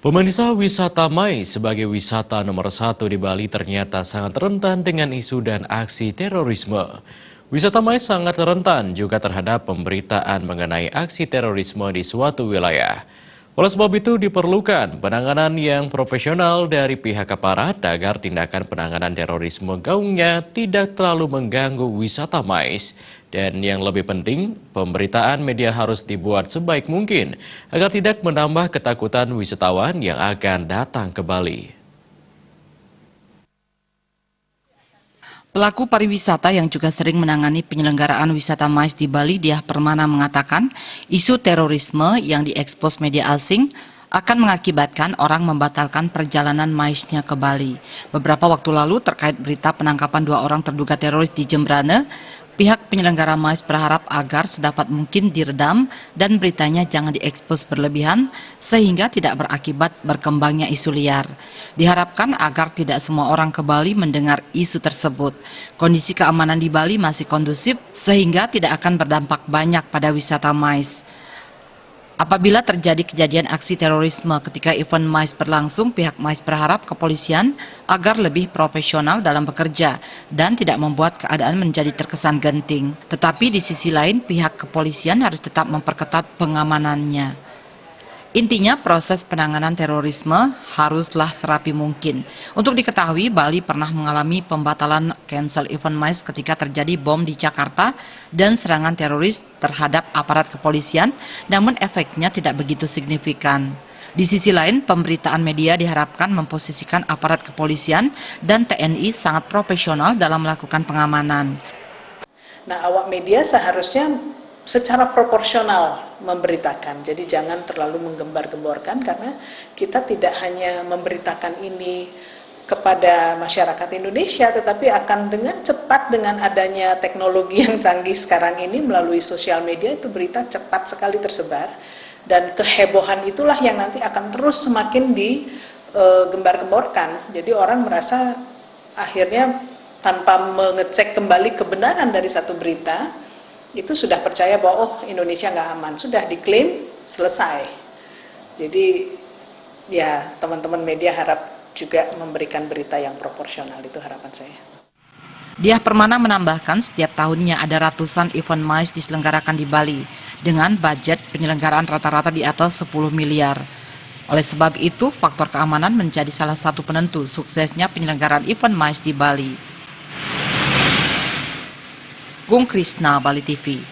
Pemirsa, wisata Mais sebagai wisata nomor satu di Bali ternyata sangat rentan dengan isu dan aksi terorisme. Wisata Mais sangat rentan juga terhadap pemberitaan mengenai aksi terorisme di suatu wilayah. Oleh sebab itu diperlukan penanganan yang profesional dari pihak aparat agar tindakan penanganan terorisme gaungnya tidak terlalu mengganggu wisata Mais. Dan yang lebih penting, pemberitaan media harus dibuat sebaik mungkin agar tidak menambah ketakutan wisatawan yang akan datang ke Bali. Pelaku pariwisata yang juga sering menangani penyelenggaraan wisata Mais di Bali, Diah Permana mengatakan, isu terorisme yang diekspos media asing akan mengakibatkan orang membatalkan perjalanan maisnya ke Bali. Beberapa waktu lalu terkait berita penangkapan 2 orang terduga teroris di Jembrane, pihak penyelenggara Mais berharap agar sedapat mungkin diredam dan beritanya jangan diekspos berlebihan sehingga tidak berakibat berkembangnya isu liar. Diharapkan agar tidak semua orang ke Bali mendengar isu tersebut. Kondisi keamanan di Bali masih kondusif sehingga tidak akan berdampak banyak pada wisata Mais. Apabila terjadi kejadian aksi terorisme ketika event Mais berlangsung, pihak Mais berharap kepolisian agar lebih profesional dalam bekerja dan tidak membuat keadaan menjadi terkesan genting. Tetapi di sisi lain, pihak kepolisian harus tetap memperketat pengamanannya. Intinya, proses penanganan terorisme haruslah serapi mungkin. Untuk diketahui, Bali pernah mengalami pembatalan cancel event Mais ketika terjadi bom di Jakarta dan serangan teroris terhadap aparat kepolisian, namun efeknya tidak begitu signifikan. Di sisi lain, pemberitaan media diharapkan memposisikan aparat kepolisian dan TNI sangat profesional dalam melakukan pengamanan. Nah, awak media seharusnya secara proporsional memberitakan. Jadi jangan terlalu menggembar-gemborkan, karena kita tidak hanya memberitakan ini kepada masyarakat Indonesia, tetapi akan dengan cepat dengan adanya teknologi yang canggih sekarang ini melalui sosial media, itu berita cepat sekali tersebar, dan kehebohan itulah yang nanti akan terus semakin digembar-gemborkan. Jadi orang merasa akhirnya tanpa mengecek kembali kebenaran dari satu berita, itu sudah percaya bahwa oh, Indonesia nggak aman, sudah diklaim, selesai. Jadi ya, teman-teman media harap juga memberikan berita yang proporsional, itu harapan saya. Diah Permana menambahkan setiap tahunnya ada ratusan event Mais diselenggarakan di Bali dengan budget penyelenggaraan rata-rata di atas 10 miliar. Oleh sebab itu, faktor keamanan menjadi salah satu penentu suksesnya penyelenggaraan event Mais di Bali. Gung Krisna, Bali TV.